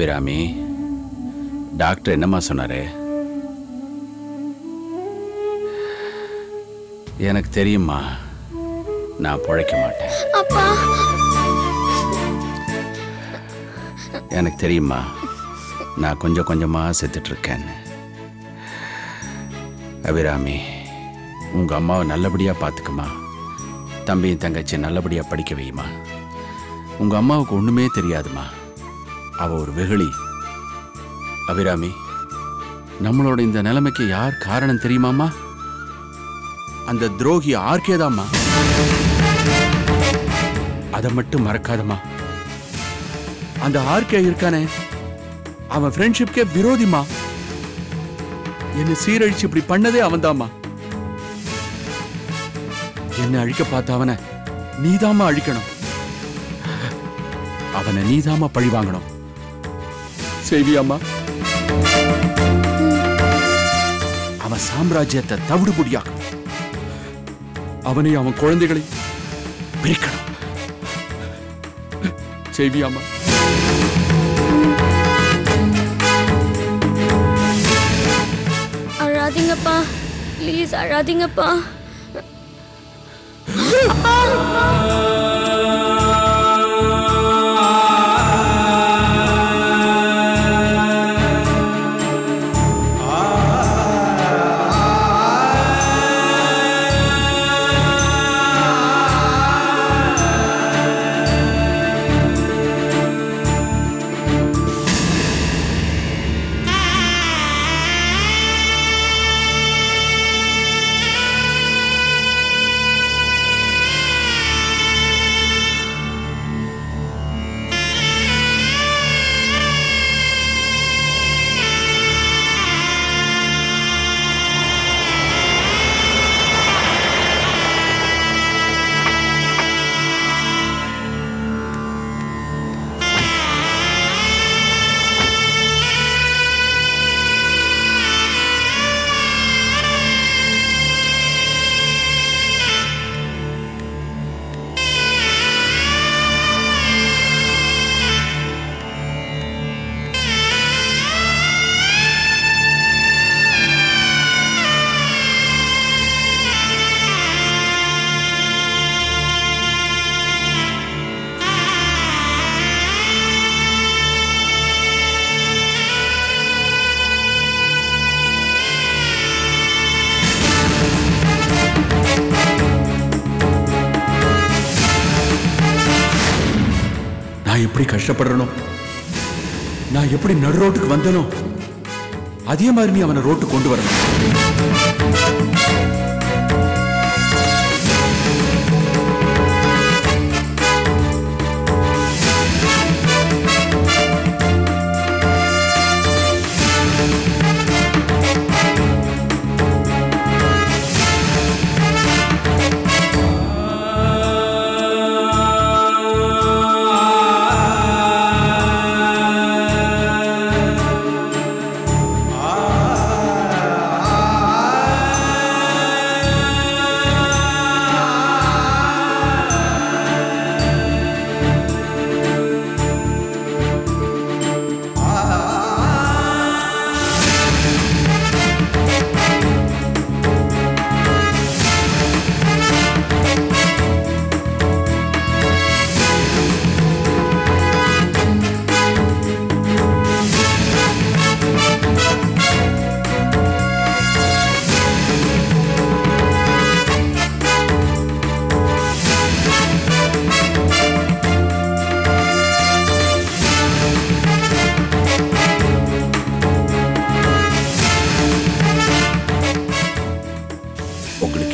Abirami, doctor என்னம்மா சொன்னாரு? எனக்கு தெரியுமா, நான் பிழைக்க மாட்டேன். அப்பா, எனக்கு தெரியுமா, நான் கொஞ்சம் கொஞ்சமா செத்துட்டு இருக்கேன்னு. அபிராமி, உங்க அம்மாவை நல்லபடியா பார்த்துக்குமா. தம்பியும் தங்கச்சி நல்லபடியா படிக்க வையுமா. உங்க அம்மாவுக்கு ஒண்ணுமே தெரியாதுமா, அவ ஒரு வெகுளி. அபிராமி, நம்மளோட இந்த நிலைமைக்கு யார் காரணம் தெரியுமாமா? அந்த துரோகி ஆர்கேதாம்மா. அதை மட்டும் மறக்காதம்மா. அந்த ஆர்கே இருக்கானே, அவன் ஃப்ரெண்ட்ஷிப்கே விரோதிமா. என்ன சீரழிச்சு இப்படி பண்ணதே அவன்தாம்மா. என்ன அழிக்க பார்த்த அவனை நீதாமா அழிக்கணும். அவனை நீதாமா பழி வாங்கணும். செய்வியாமா? அவன் சாம்ராஜ்யத்தை தவிடுபொடியாக்கணும். அவனை அவன் குழந்தைகளை பிரிக்கணும். செய்வியாமா? அழாதீங்கப்பா, ப்ளீஸ் அழாதீங்கப்பா. நான் எப்படி கஷ்டப்படுறனோ, நான் எப்படி நடு ரோட்டுக்கு வந்தனோ, அதே மாதிரி நீ அவனை ரோட்டு கொண்டு வரணும்.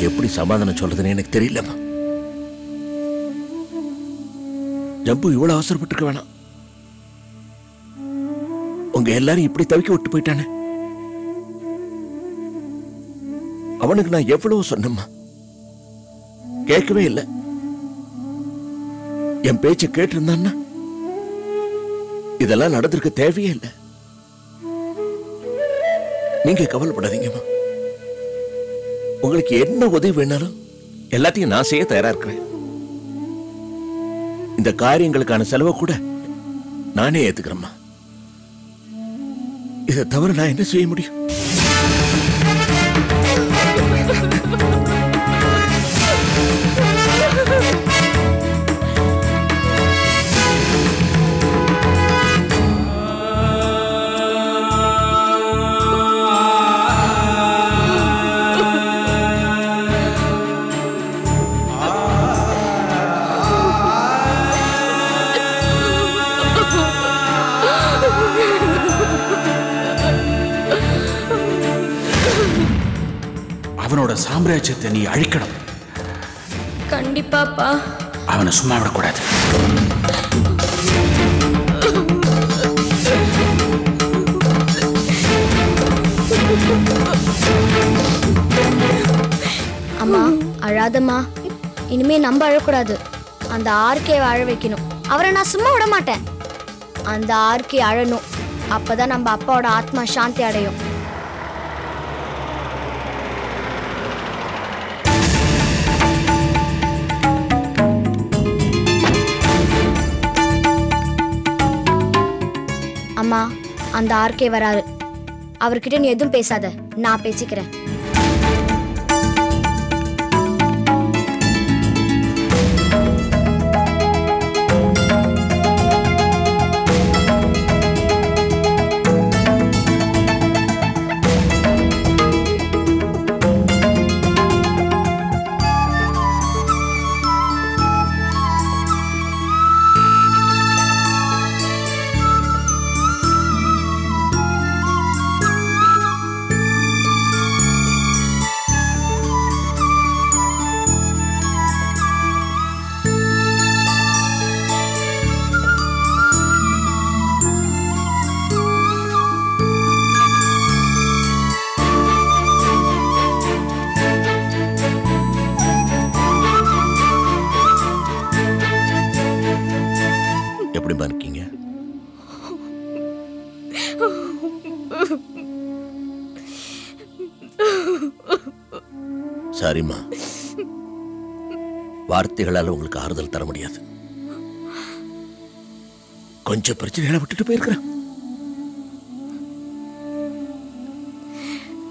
எப்படி சமாதானம் சொல்றதுன்னு எனக்கு தெரியலமா. ஜம்பு இவ்வளவு அவசரப்பட்டிருக்க வேணாம். உங்க எல்லாரும் இப்படி தவிக்க விட்டு போயிட்டானே. அவனுக்கு நான் எவ்வளவு சொன்னம்மா, கேட்கவே இல்லை. என் பேச்ச கேட்டு இருந்தான்னா இதெல்லாம் நடந்திருக்க தேவையே இல்லை. நீங்க கவலைப்படாதீங்கம்மா. உங்களுக்கு என்ன உதவி வேணாலும் எல்லாத்தையும் நான் செய்ய தயாரா இருக்கிறேன். இந்த காரியங்களுக்கான செலவை கூட நானே ஏத்துக்கிறேம்மா. இதை தவிர நான் என்ன செய்ய முடியும்? அவனோட சாம்ராஜ்யத்தை நீ அழிக்கணும். கண்டிப்பாப்பா. அவனை சும்மா விடக்கூடாது. அம்மா அழாதம்மா. இனிமே நம்ம அழக்கூடாது. அந்த ஆர்கே அழ வைக்கணும். அவரை நான் சும்மா விட மாட்டேன். அந்த ஆர்கே அழணும். அப்பதான் நம்ம அப்பாவோட ஆத்மா சாந்தி அடையும். அம்மா அந்த ஆர்கே வராரு. அவர்கிட்ட நீ எதுவும் பேசாத, நான் பேசிக்கிறேன். இருக்கீங்க? சாரிம்மா, வார்த்தைகளால உங்களுக்கு ஆறுதல் தர முடியாது. கொஞ்சம் பிரச்சனைகளை விட்டுட்டு போயிருக்கிறேன்.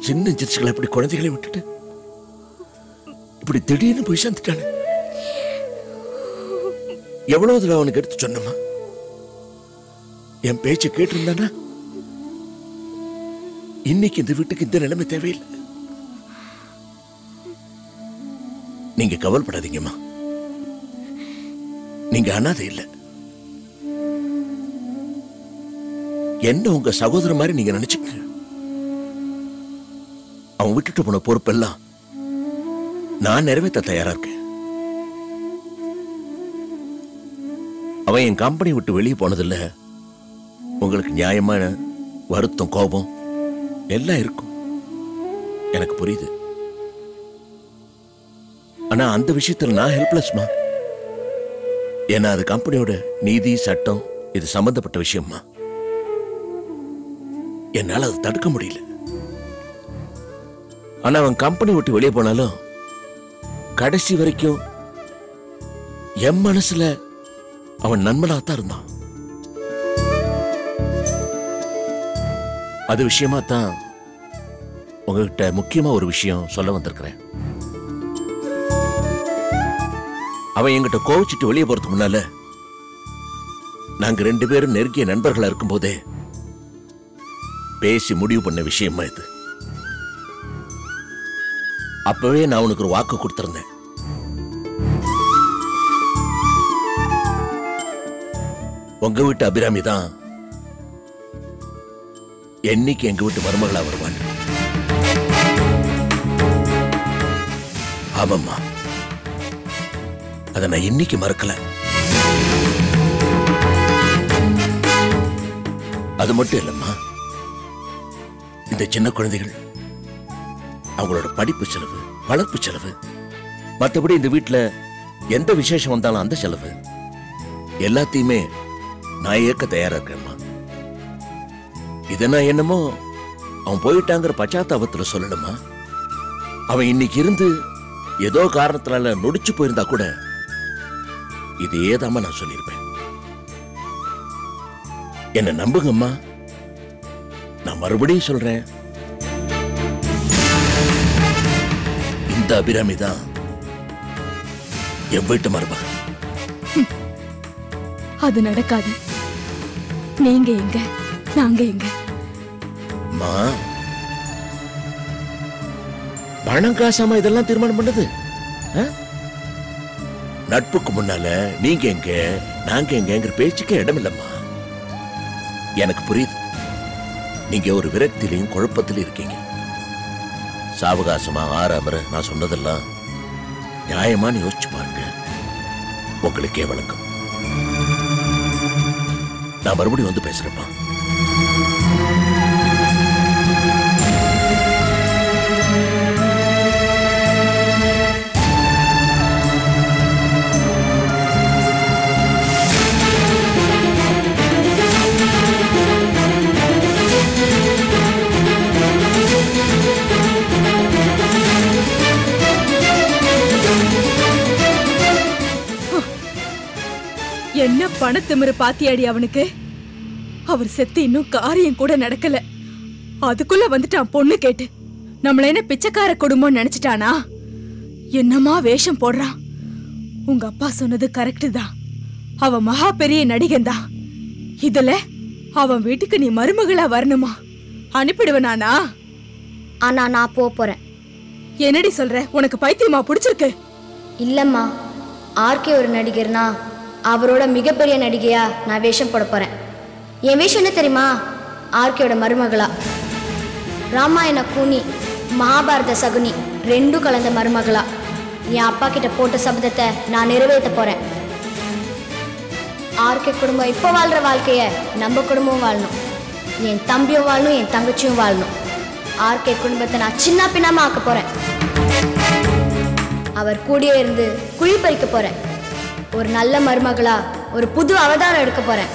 சின்ன சிறுசுகளை இப்படி குழந்தைகளை விட்டுட்டு இப்படி திடீர்னு போய் சேர்ந்துட்டானே. எவ்வளவு தடவை அவனுக்கு எடுத்து சொன்னமா? என் பேச்சு கேட்டிருந்தானா இன்னைக்கு இந்த வீட்டுக்கு இந்த நிலைமை தேவையில்லை. நீங்க கவலைப்படாதீங்கம்மா, நீங்க அனாதை இல்லை. என்ன உங்க சகோதரன் மாதிரி நீங்க நினைச்சுக்க. அவன் விட்டுட்டு போன பொறுப்பெல்லாம் நான் நிறைவேற்ற தயாரா இருக்கேன். அவன் என் கம்பெனி விட்டு வெளியே போனதில்ல. உங்களுக்கு நியாயமான வருத்தம், கோபம் எல்லாம் இருக்கும், எனக்கு புரியுது. ஆனா அந்த விஷயத்துல நான் ஹெல்ப்லெஸ்மா. ஏன்னா அது கம்பெனியோட நீதி, சட்டம், இது சம்பந்தப்பட்ட விஷயம்மா. என்னால அதை தடுக்க முடியல. ஆனா அவன் கம்பெனி விட்டு வெளியே போனாலும் கடைசி வரைக்கும் என் மனசுல அவன் நண்பனாத்தான் இருந்தான். அது விஷயமா தான் உங்ககிட்ட முக்கியமா ஒரு விஷயம் சொல்ல வந்திருக்கிறேன். அவன் என்கிட்ட கோவிச்சுட்டு வெளியே போறதுக்கு முன்னால நாங்க 2 பேரும் நெருங்கிய நண்பர்களா இருக்கும் போதே பேசி முடிவு பண்ண விஷயமா இது. அப்பவே நான் உனக்கு ஒரு வாக்கு கொடுத்திருந்தேன். உங்க வீட்டு அபிராமி தான் என்னைக்கு எங்க வீட்டு மருமகளா வருவான். ஆமாம்மா, அதை நான் இன்னைக்கு மறக்கல. அது மட்டும் இல்லம்மா, இந்த சின்ன குழந்தைகள் அவங்களோட படிப்பு செலவு, வளர்ப்பு செலவு, மற்றபடி இந்த வீட்டுல எந்த விசேஷம் வந்தாலும் அந்த செலவு எல்லாத்தையுமே நான் ஏற்க தயாரா இருக்கேன்மா. இதை நான் என்னமோ அவன் போயிட்டாங்கிற பச்சாத்தாபத்துல சொல்லணுமா? அவன் இன்னைக்கு இருந்து ஏதோ காரணத்தினால நொடிச்சு போயிருந்தா கூட இது ஏதாம நான் சொல்லியிருப்பேன். என்ன நம்புங்கம்மா, நான் மறுபடியும் சொல்றேன், இந்த அபிராமி தான் என் வீட்டு மருமக. அது நடக்காது. நீங்க எங்க, நாங்க எங்க? மா, பணம் காசாம இதெல்லாம் தீர்மானம் பண்ணது? நட்புக்கு முன்னால நீங்க எங்க நாங்க எங்கிற பேச்சுக்கு இடம் இல்லம்மா. எனக்கு புரியுது, நீங்க ஒரு விரக்தியிலையும் குழப்பத்திலும் இருக்கீங்க. சாவகாசமா ஆறாமற நான் சொன்னதெல்லாம் நியாயமானு யோசிச்சு பாருங்க, உங்களுக்கே வழக்கம். நான் மறுபடியும் வந்து பேசுறேன்ப்பா. என்ன பணத்திமிரு பாத்தியாடி அவனுக்கு? அவர் செத்து இன்னும் காரியம் கூட நடக்கல, அதுக்குள்ள வந்துட்டான் பொண்ணு கேட்டு. நம்மள என்ன பிச்சைக்கார குடும்பம் நினைச்சிட்டானா? என்னமா வேஷம் போடுறான். உங்க அப்பா சொன்னது கரெக்ட் தான், அவன் மகா பெரிய நடிகன் தான். இதுல அவன் வீட்டுக்கு நீ மருமகளா வரணுமா? அனுப்பிடுவனானா? ஆனா நான் போறேன். என்னடி சொல்ற? உனக்கு பைத்தியமா பிடிச்சிருக்கு? இல்லம்மா, ஆர்கே ஒரு நடிகர்னா அவரோட மிகப்பெரிய நடிகையா நான் வேஷம் போட போறேன். என் வேஷம் என்ன தெரியுமா? ஆர்கேயோட மருமகளா. ராமாயண கூனி, மகாபாரத சகுனி ரெண்டும் கலந்த மருமகளா என் அப்பா கிட்ட போட்ட சபதத்தை நான் நிறைவேற்ற போறேன். ஆர்கே குடும்பம் இப்போ வாழ்ற வாழ்க்கைய நம்ம குடும்பமும் வாழணும், என் தம்பியும் வாழணும், என் தங்கச்சியும் வாழணும். ஆர்கே குடும்பத்தை நான் சின்ன பின்னமா ஆக்க போறேன். அவர் கூடியே இருந்து குழி பறிக்க போறேன். ஒரு நல்ல மருமகளா ஒரு புது அவதாரம் எடுக்க போறேன்.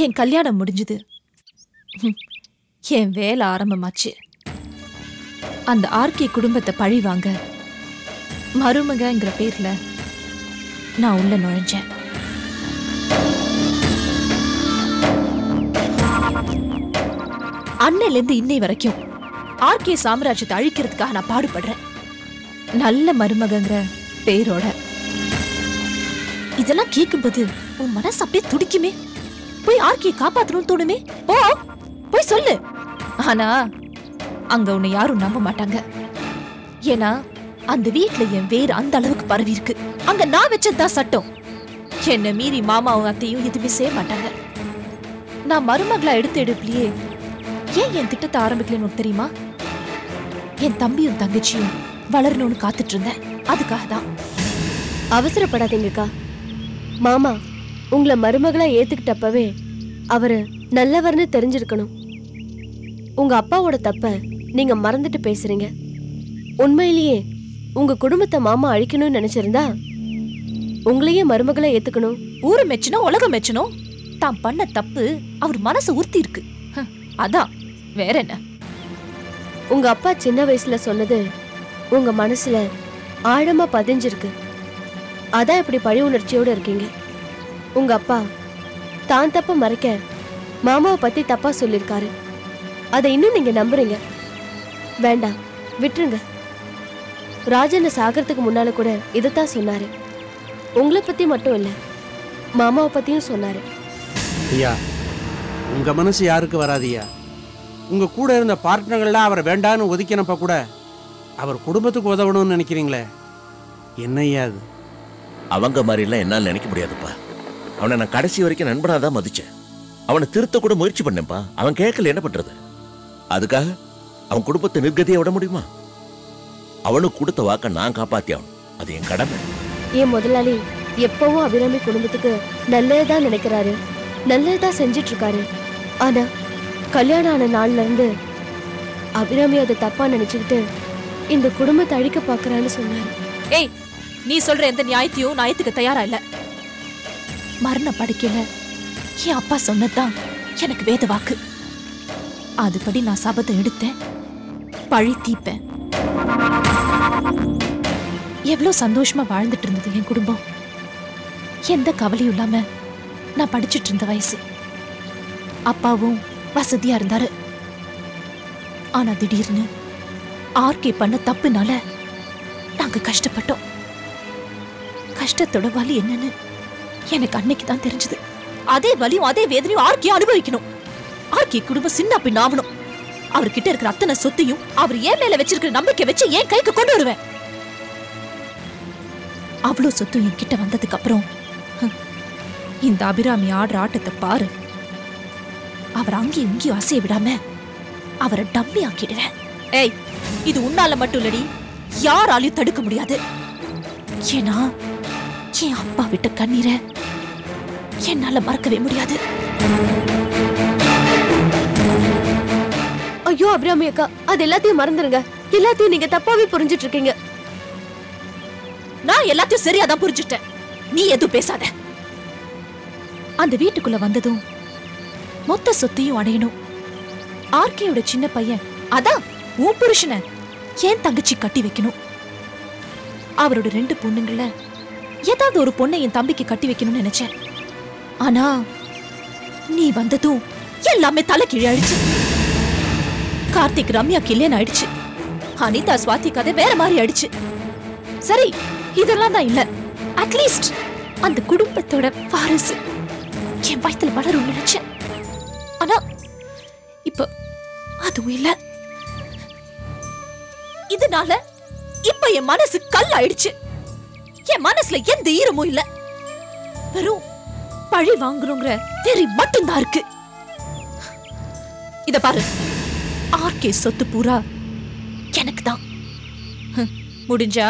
என் கல்யாணம் முடிஞ்சது, என் வேலை ஆரம்பமாச்சு. அந்த ஆர்கே குடும்பத்தை பழி வாங்க மருமகங்கிற பேர்ல நான் உள்ள நுழைஞ்சேன். அன்னையிலிருந்து இன்னை வரைக்கும் ஆர்கே சாம்ராஜ்யத்தை அழிக்கிறதுக்காக நான் பாடுபடுறேன், நல்ல மருமகங்கிற பேரோட. இதெல்லாம் கேட்கும்போது உன் மனசு அப்படியே துடிக்குமே. போய் ஆர்கே காப்பாத்தணும்னு தோணுமே. போய் சொல்லு. ஆனா அங்க உன்னை யாரும் நம்ப மாட்டாங்க. ஏன்னா அந்த வீட்டுல என் வேறு அந்த அளவுக்கு பரவி இருக்கு. அங்க நான் வச்சதுதான் சட்டம். என்ன மீறி மாமாவும் அத்தையும் எதுவுமே செய்ய மாட்டாங்க. நான் மருமகளா எடுப்பிலேயே ஏன் என் திட்டத்தை ஆரம்பிக்கலன்னு தெரியுமா? என் தம்பியும் தங்கச்சியும் வளரணும்னு காத்துட்டு இருந்தேன். அதுக்காக தான். அவசரப்படாதீங்கக்கா. மாமா உங்களை மருமகளா ஏத்துக்கிட்டப்பவே அவரு நல்லவர்னு தெரிஞ்சிருக்கணும். உங்க அப்பாவோட தப்ப நீங்க மறந்துட்டு பேசுறீங்க. உண்மையிலேயே உங்க குடும்பத்தை மாமா அழிக்கணும்னு நினைச்சிருந்தா உங்களையே மருமகளா ஏத்துக்கணும். ஊரு மெச்சணும், உலகம் மெச்சணும். தான் பண்ண தப்பு அவர் மனசு உறுத்தி இருக்கு, அதான். வேற என்ன? உங்க அப்பா சின்ன வயசுல சொன்னது உங்க மனசுல ஆழமா பதிஞ்சிருக்கு. அதான் இப்படி பழி உணர்ச்சியோட இருக்கீங்க. உங்க அப்பா தான் தப்ப மறைக்க மாமாவை பத்தி தப்பா சொல்லிருக்காரு. அதை இன்னும் நீங்க நம்புறீங்க. வேண்டாம், விட்டுருங்க. ராஜனை சாகிறதுக்கு முன்னால கூட இதைத்தான் சொன்னாரு. உங்களை பத்தி மட்டும் இல்ல, மாமாவை பத்தியும் சொன்னாரு. ஐயா, உங்க மனசு யாருக்கு வராதியா? உங்க கூட இருந்த பார்ட்னர்கள்லாம் அவரை வேண்டான்னு ஒதுக்கினப்ப கூட அவர் குடும்பத்துக்கு உதவணும்னு நினைக்கிறீங்களே, என்னையா அது? அவங்க மாதிரி எல்லாம் என்னால நினைக்க முடியாதுப்பா. அவனை நான் கடைசி வரைக்கும் நண்பனாதான் மதிச்சேன். அவனை திருத்த கூட முயற்சி பண்ணேன்ப்பா. அவன் கேட்கல, என்ன பண்றது? அதுக்காக அவன் குடும்பத்தை நிர்கதியை விட முடியுமா? அவனுக்கு கொடுத்த வாக்க நான் காப்பாத்தி ஆகணும், அது என் கடமை. என் முதலாளி எப்பவும் அபிராமி குடும்பத்துக்கு நல்லதுதான் நினைக்கிறாரு, நல்லதுதான் செஞ்சிட்டு இருக்காரு. ஆனா கல்யாணம் ஆன நாள்ல இருந்து அபிராமி அதை தப்பா நினைச்சுக்கிட்டு இந்த குடும்பத்தை அழிக்க பாக்குறான்னு சொன்னாரு. ஏய், நீ சொல்ற எந்த நியாயத்தையும் நான் ஏத்துக்க தயாரா இல்ல. மரண படுக்கையில என் அப்பா சொன்னதுதான் எனக்கு வேத வாக்கு. அதுபடி நான் சபதம் எடுத்தேன், பழி தீப்பேன். எவ்வளவு சந்தோஷமா வாழ்ந்துட்டு இருந்தது என் குடும்பம். எந்த கவலையும் இல்லாம நான் படிச்சிட்டு இருந்த வயசு. அப்பாவும் வசதியா இருந்தாரு. ஆனா திடீர்னு ஆர்கே பண்ண தப்புனால நாங்க கஷ்டப்பட்டோம். கஷ்டத்தோட வலி என்னன்னு எனக்கு அன்னைக்கு தான் தெரிஞ்சது. அதே வலியும் அதே வேதனையும் ஆர்கே அனுபவிக்கணும். ஆர்கே குடும்பம் சின்ன பின் ஆகணும். அவர்கிட்ட இருக்கிற அத்தனை சொத்தையும் அவர் ஏன் மேல வச்சிருக்கிற நம்பிக்கை வச்சு ஏன் கைக்கு கொண்டு வருவேன். அவ்வளவு சொத்து என்கிட்ட வந்ததுக்கு அப்புறம் இந்த அபிராமி ஆடுற ஆட்டத்தை பாரு. அவர் அங்கேயும் இங்கேயும் அசைய விடாம அவரை டம்மி ஆக்கிடுவேன். ஏய், இது உன்னால மட்டும் இல்லடி, யாராலையும் தடுக்க முடியாது. ஏன்னா என் அப்பா விட்ட கண்ணீரை என்னால மறக்கவே முடியாது. ஐயோ அபிராமி அக்கா, அது எல்லாத்தையும் மறந்துருங்க. எல்லாத்தையும் நீங்க தப்பாவே புரிஞ்சிட்டு இருக்கீங்க. நான் எல்லாத்தையும் சரியாதான் புரிஞ்சுட்டேன். நீ எதுவும் பேசாத. அந்த வீட்டுக்குள்ள வந்ததும் மொத்த சொத்தையும் அடையணும். ஆர்கேயோட சின்ன பையன், அதான் உன் புருஷனை ஏன் தங்கச்சி கட்டி வைக்கணும். அவரோட 2 பொண்ணுங்கள ஏதாவது ஒரு பொண்ணை என் தம்பிக்கு கட்டி வைக்கணும்னு நினைச்சேன். ஆனா நீ வந்ததும் எல்லாமே தலை கீழாயிடுச்சு. கார்த்திக் ரம்யா கல்யாணம் ஆயிடுச்சு. அனிதா ஸ்வாதி கதை வேற மாதிரி ஆயிடுச்சு. சரி, இதெல்லாம் தான் இல்ல. அட்லீஸ்ட் அந்த குடும்பத்தோட வாரிசு என் வயித்துல வளரும் நினைச்சேன். ஆனா இப்ப அதுவும் இல்ல. இதனால இப்ப என் மனசு கல் ஆயிடுச்சு. என் மனசுல எந்த ஈரமும் இல்ல. வெறும் பழி வாங்கணுங்கிற வெறி மட்டும்தான் இருக்கு. இத பாரு, ஆர்கே சொத்து பூரா எனக்கு தான். முடிஞ்சா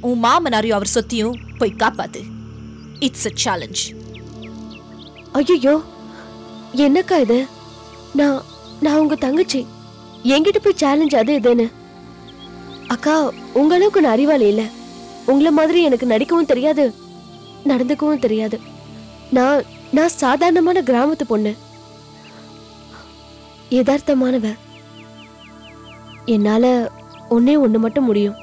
உன் மாமனாரையும் அவர் சொத்தையும் போய் காப்பாத்து. It's a challenge. ஐயோ, என்னக்கா இது? நான் உங்க தங்கச்சி. என்கிட்ட போய் சேலஞ்ச் அது இதுன்னு. அக்கா, உங்க அளவுக்கு நான் அறிவாளி இல்ல. உங்களை மாதிரி எனக்கு நடிக்கவும் தெரியாது, நடந்துக்கவும் தெரியாது. நான் சாதாரணமான கிராமத்து பொண்ணு, யதார்த்தமானவ. என்னால ஒண்ணே ஒண்ணு மட்டும் முடியும்.